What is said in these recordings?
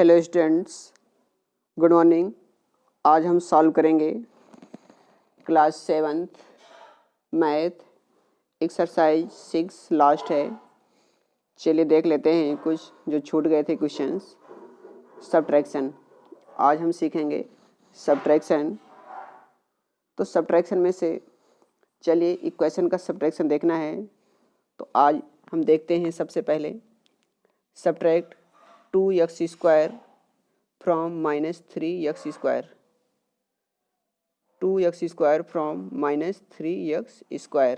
Hello students, good morning. आज हम solve करेंगे class 7th math exercise 6 last है। चलिए देख लेते हैं कुछ जो छूट गए थे क्वेश्चंस। सब्ट्रैक्शन आज हम सीखेंगे सब्ट्रैक्शन। तो सब्ट्रैक्शन में से चलिए इक्वेशन का सब्ट्रैक्शन देखना है। तो आज हम देखते हैं सबसे पहले subtract 2x² from -3x², 2x² from -3x²।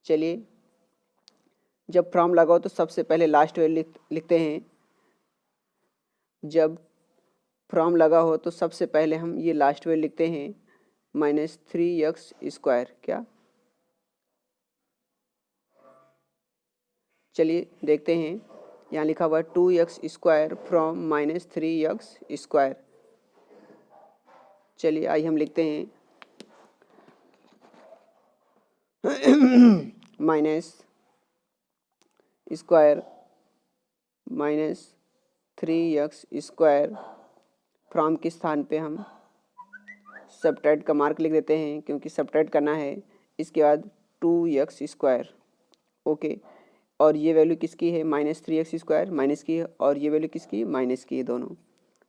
चलिए जब फ्रॉम लगाओ तो सबसे पहले लास्ट वैल्यू लिखते हैं। जब फ्रॉम लगा हो तो सबसे पहले हम ये लास्ट वैल्यू लिखते हैं -3x²। क्या, चलिए देखते हैं। यहाँ लिखा हुआ है 2x² from -3x²। चलिए आइए हम लिखते हैं -3x² फ्रॉम के स्थान पे हम सब्ट्रैक्ट का मार्क लिख देते हैं क्योंकि सब्ट्रैक्ट करना है। इसके बाद 2x²। ओके, और ये वैल्यू किसकी है? -3x² माइनस की है, और ये वैल्यू किसकी? माइनस की है।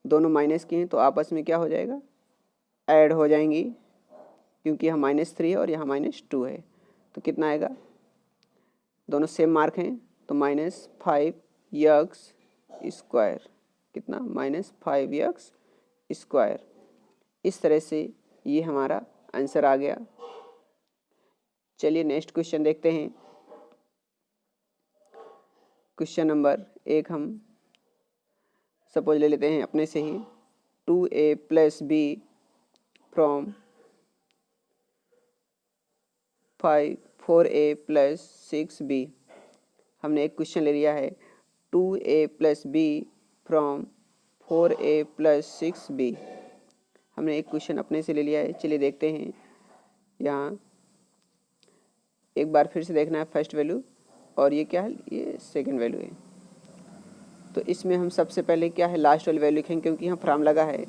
दोनों माइनस की हैं तो आपस में क्या हो जाएगा? ऐड हो जाएंगी, क्योंकि यहाँ -3 है और यहाँ -2 है। तो कितना आएगा? दोनों सेम मार्क हैं तो -5x²। कितना? -5x²। इस तरह से ये हमारा आंसर आ गया। चलिए नेक्स्ट क्वेश्चन देखते हैं। क्वेश्चन नंबर 1 हम सपोज ले लेते हैं अपने से ही। 2a + b from 4a + 6b। हमने एक क्वेश्चन ले लिया है 2a + b from 4a + 6b। हमने एक क्वेश्चन अपने से ले लिया है। चलिए देखते हैं। यहाँ एक बार फिर से देखना है फर्स्ट वैल्यू, और ये क्या है? ये सेकंड वैल्यू है। तो इसमें हम सबसे पहले क्या है? लास्ट वाली वैल्यू लिखेंगे क्योंकि यहाँ फ्रॉम लगा है।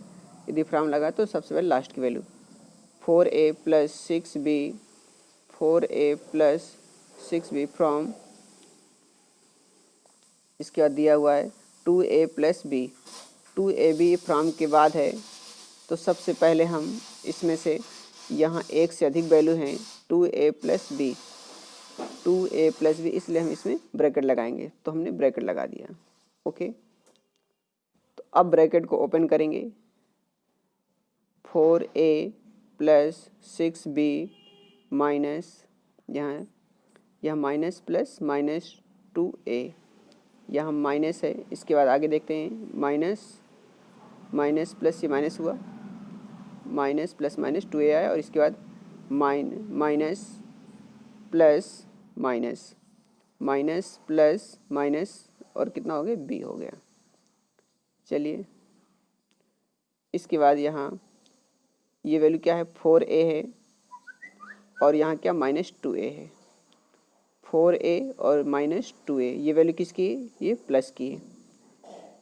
यदि फ्रॉम लगा तो सबसे पहले लास्ट की value 4a + 6b, 4a + 6b from, इसके बाद दिया हुआ है 2a + b। 2ab फ्रॉम के बाद है तो सबसे पहले हम इसमें से यहाँ एक से अधिक वैल्यू हैं 2a + b, 2a + b, इसलिए हम इसमें ब्रैकेट लगाएंगे। तो हमने ब्रैकेट लगा दिया। ओके, तो अब ब्रैकेट को ओपन करेंगे। 4a + 6b माइनस, यहाँ माइनस प्लस -2a, यहाँ माइनस है। इसके बाद आगे देखते हैं। माइनस प्लस ये माइनस हुआ, माइनस प्लस -2a आया, और इसके बाद माइनस प्लस माइनस, और कितना हो गया? b हो गया। चलिए इसके बाद यहाँ ये वैल्यू क्या है? 4a है, और यहाँ क्या? -2a है। 4a और -2a, ये वैल्यू किसकी है? ये प्लस की है।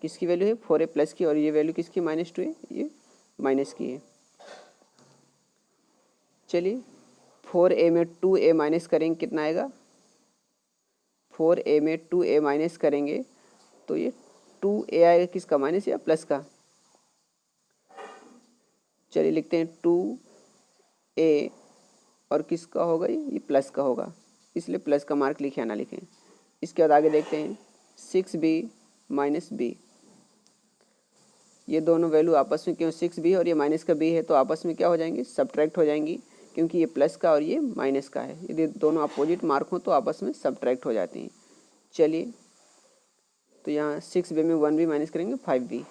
किसकी वैल्यू है? 4a प्लस की, और ये वैल्यू किसकी? -2a, ये माइनस की है। चलिए 4a में 2a माइनस करेंगे, कितना आएगा? 4a में 2a माइनस करेंगे तो ये 2a आएगा। किसका? माइनस या प्लस का? चलिए लिखते हैं 2a, और किसका होगा? ये प्लस का होगा, इसलिए प्लस का मार्क लिखे या ना लिखें। इसके बाद आगे देखते हैं 6b - b। ये दोनों वैल्यू आपस में, क्यों 6b और ये माइनस का b है, तो आपस में क्या हो जाएंगी? सब्ट्रैक्ट हो जाएंगी, क्योंकि ये प्लस का और ये माइनस का है। यदि दोनों अपोजिट मार्क हो तो आपस में सब्ट्रैक्ट हो जाती हैं। चलिए तो यहाँ 6b में 1b माइनस करेंगे 5b,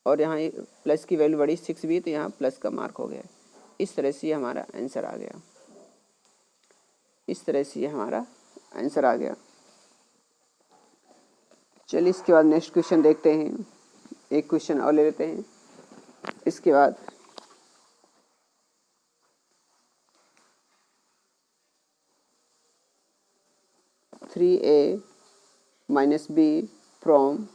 और यहाँ प्लस की वैल्यू बढ़ी 6b, तो यहाँ प्लस का मार्क हो गया। इस तरह से हमारा आंसर आ गया। इस तरह से हमारा आंसर आ गया। चलिए इसके बाद नेक्स्ट क्वेश्चन देखते हैं। एक क्वेश्चन और ले लेते हैं। इसके बाद -3a - b from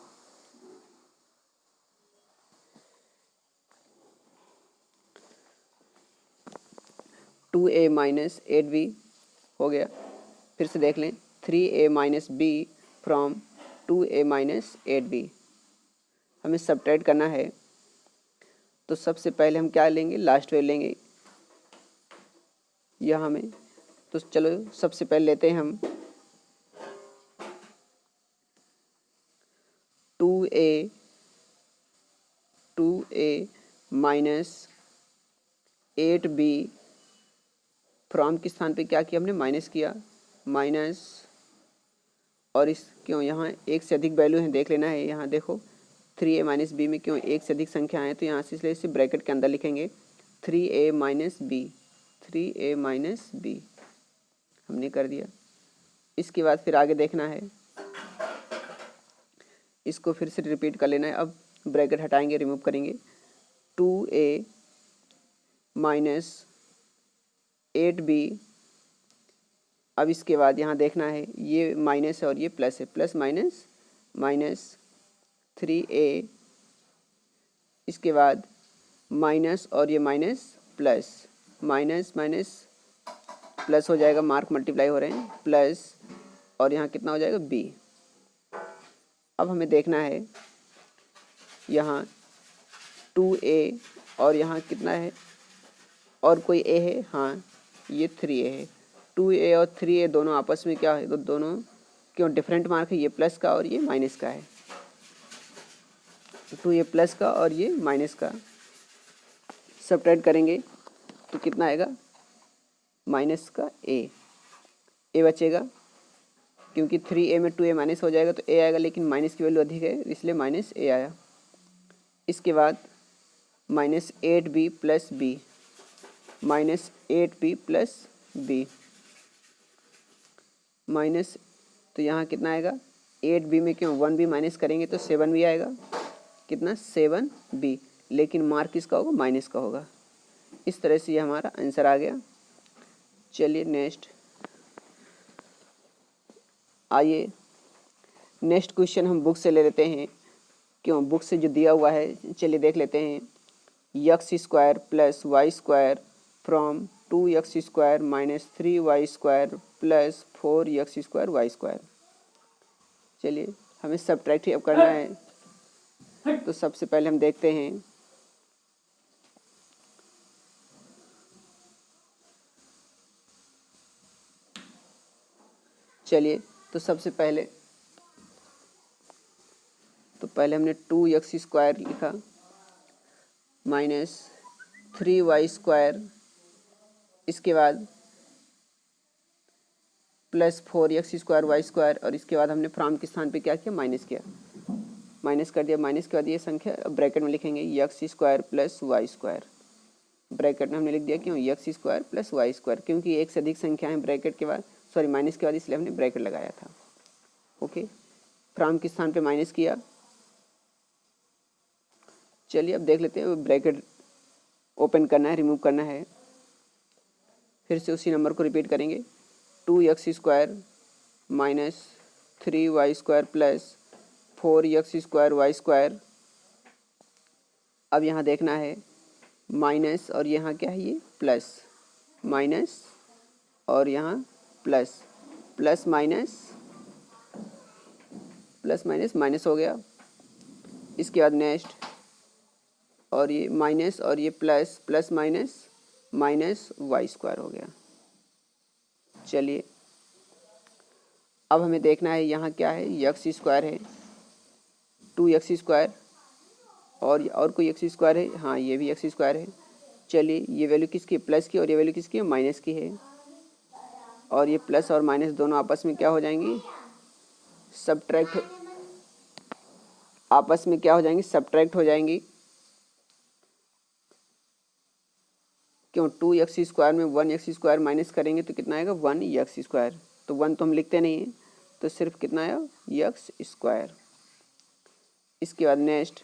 2a minus 8b हो गया। फिर से देख लें 3a minus b from 2a minus 8b। हमें सब्ट्रैक्ट करना है तो सबसे पहले हम क्या लेंगे, लास्ट वैल्यू लेंगे यहाँ में। तो चलो सबसे पहले लेते हैं हम 2a माइनस 8b फ्रॉम के स्थान पे क्या किया हमने, माइनस किया, माइनस, और इस क्यों यहाँ एक से अधिक वैल्यू है देख लेना है। यहाँ देखो 3a माइनस बी में क्यों एक से अधिक संख्या है, तो यहाँ से इसलिए इसे ब्रैकेट के अंदर लिखेंगे 3a minus B, 3a minus B हमने कर दिया। इसके बाद फिर आगे देखना है, इसको फिर से रिपीट कर लेना है। अब ब्रैकेट हटाएंगे, रिमूव करेंगे 2a माइनस 8b। अब इसके बाद यहाँ देखना है ये माइनस है और ये प्लस है, प्लस माइनस माइनस 3a, इसके बाद माइनस और ये minus plus, minus minus plus हो जाएगा, मार्क मल्टीप्लाई हो रहे हैं, प्लस और यहाँ कितना हो जाएगा b। अब हमें देखना है यहाँ 2a और यहाँ कितना है, और कोई a है, हाँ ये 3a है। 2a और 3a दोनों आपस में क्या है, तो दोनों क्यों डिफरेंट मार्क है, ये प्लस का और ये माइनस का है। 2a प्लस का और ये माइनस का, सब्ट्रैक्ट करेंगे तो कितना आएगा, माइनस का a बचेगा, क्योंकि 3a में 2a माइनस हो जाएगा तो a आएगा, लेकिन माइनस की वैल्यू अधिक है इसलिए माइनस a आया। इसके बाद minus 8b plus b, minus 8b plus b minus, तो यहाँ कितना आएगा 8b में क्यों 1b माइनस करेंगे तो 7b आएगा, कितना 7b, लेकिन मार्क किसका होगा, माइनस का होगा। इस तरह से ये हमारा आंसर आ गया। चलिए नेक्स्ट, आइए नेक्स्ट क्वेश्चन हम बुक से ले लेते हैं, क्यों बुक से जो दिया हुआ है चलिए देख लेते हैं। X square plus Y square from 2x square minus 3y square plus 4x square Y square. चलिए हमें सब्ट्रैक्ट अब करना है, तो सबसे पहले हम देखते हैं चलिए तो सबसे पहले हमने 2x स्क्वायर लिखा माइनस 3y स्क्वायर, इसके बाद plus 4x square Y square, और इसके बाद हमने फ्रॉम के स्थान पे क्या किया, माइनस किया, माइनस कर दिया। माइनस के बाद ये संख्या ब्रैकेट में लिखेंगे X square plus Y square, bracket में हमने लिख दिया क्यों X square plus Y square, क्योंकि एक से अधिक संख्या है ब्रैकेट के बाद, सॉरी माइनस के बाद, इसलिए हमने ब्रैकेट लगाया था। ओके, फ्रॉम के स्थान पे माइनस किया। चलिए अब देख लेते हैं, ब्रैकेट ओपन करना है, रिमूव करना है, फिर से उसी नंबर को रिपीट करेंगे 2x square minus 3y square plus 4x square Y square. अब यहाँ देखना है माइनस और यहाँ क्या है, ये प्लस, माइनस और यहाँ plus, plus minus plus minus minus हो गया। इसके बाद नेक्स्ट, और ये माइनस और ये plus, plus minus minus Y square हो गया। चलिए अब हमें देखना है यहाँ क्या है, एक्स स्क्वायर है, 2x स्क्वायर, और कोई एक्स स्क्वायर है, हाँ ये भी एक्स स्क्वायर है। चलिए ये वैल्यू किसकी, प्लस की, और ये वैल्यू किसकी है, माइनस की है, और ये प्लस और माइनस दोनों आपस में क्या हो जाएंगी, सब्ट्रैक्ट, आपस में क्या हो जाएंगी, सब्ट्रैक्ट हो जाएंगी। क्यों 2x स्क्वायर में 1x स्क्वायर माइनस करेंगे तो कितना आएगा, 1x स्क्वायर, तो 1 तो हम लिखते नहीं हैं, तो सिर्फ कितना आया, x स्क्वायर। इसके बाद नेक्स्ट,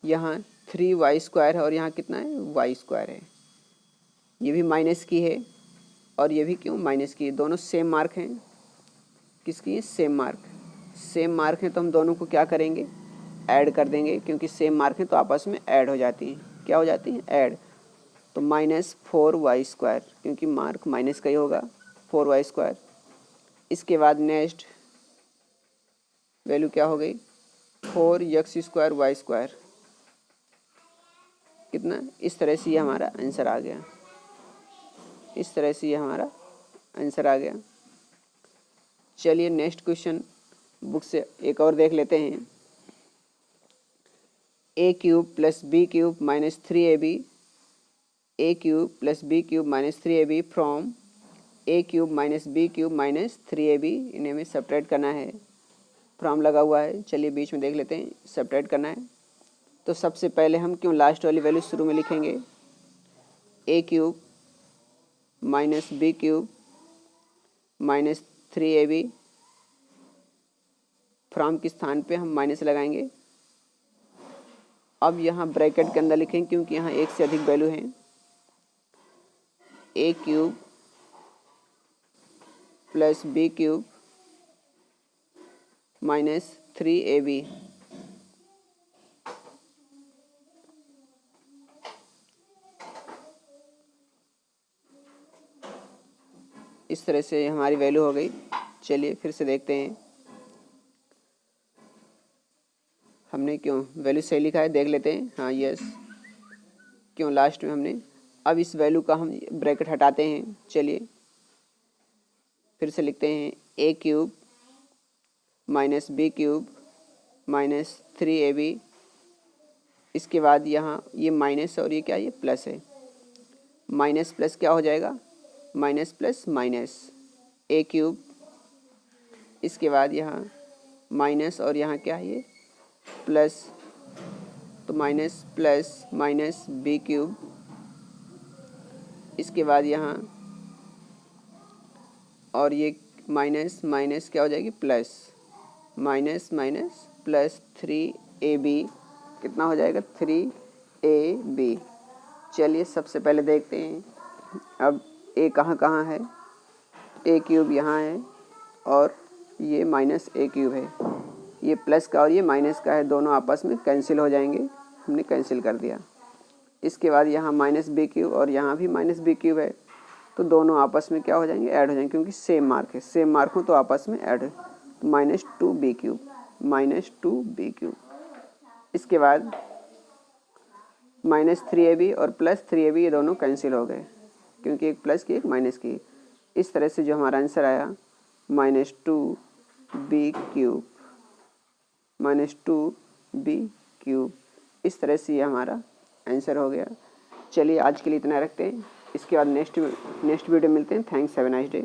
यहाँ 3y स्क्वायर है और यहाँ कितना है, y स्क्वायर है, ये भी माइनस की है और ये भी क्यों माइनस की है, दोनों सेम मार्क हैं, किसकी है, सेम मार्क। सेम मार्क है तो हम दोनों को क्या करेंगे, ऐड कर देंगे, क्योंकि सेम मार्क है तो आपस में ऐड हो जाती हैं। क्या हो जाती हैं, ऐड। तो -4y², क्योंकि मार्क माइनस का ही होगा, 4y²। इसके बाद नेक्स्ट वैल्यू क्या हो गई, 4x²y²। कितना, इस तरह से ये हमारा आंसर आ गया, इस तरह से ये हमारा आंसर आ गया। चलिए नेक्स्ट क्वेश्चन बुक से एक और देख लेते हैं। a³ + b³ - 3ab, a³ + b³ - 3ab from a³ - b³ - 3ab, इन्हें हमें सब्ट्रैक्ट करना है। फ्रॉम लगा हुआ है, चलिए बीच में देख लेते हैं, सब्ट्रैक्ट करना है। तो सबसे पहले हम क्यों लास्ट वाली वैल्यू शुरू में लिखेंगे, a³ - b³ - 3ab, फ्रॉम के स्थान पे हम माइनस लगाएंगे। अब यहाँ ब्रैकेट के अंदर लिखेंगे, क्योंकि यहाँ एक से अधिक वैल्यू है। a³ + b³ - 3ab, इस तरह से हमारी वैल्यू हो गई। चलिए फिर से देखते हैं हमने क्यों वैल्यू सही लिखा है, देख लेते हैं। हाँ यस, क्यों लास्ट में हमने, अब इस वैल्यू का हम ब्रैकेट हटाते हैं। चलिए फिर से लिखते हैं, a³ - b³ - 3ab, इसके बाद यहाँ ये माइनस और ये क्या, ये प्लस है। माइनस प्लस क्या हो जाएगा, माइनस प्लस माइनस, a³, इसके बाद यहाँ माइनस और यहाँ क्या है, ये प्लस, तो माइनस प्लस माइनस b³, इसके बाद यहाँ और ये माइनस माइनस क्या हो जाएगी, plus, minus minus plus 3ab, कितना हो जाएगा, 3ab। चलिए सबसे पहले देखते हैं, अब a कहाँ कहाँ है, a³ यहाँ है और ये -a³ है, ये प्लस का और ये माइनस का है, दोनों आपस में कैंसिल हो जाएंगे, हमने कैंसिल कर दिया। इसके बाद यहाँ -b³ और यहाँ भी -b³ है, तो दोनों आपस में क्या हो जाएंगे, ऐड हो जाएंगे, क्योंकि सेम मार्क है, सेम मार्क हो तो आपस में ऐड है। तो -2b³, -2b³। इसके बाद -3ab और +3ab, ये दोनों कैंसिल हो गए, क्योंकि एक प्लस की एक माइनस की। इस तरह से जो हमारा आंसर आया -2b³, -2b³, इस तरह से ये हमारा आंसर हो गया। चलिए आज के लिए इतना रखते हैं, इसके बाद नेक्स्ट वीडियो मिलते हैं। Thanks, have a nice day.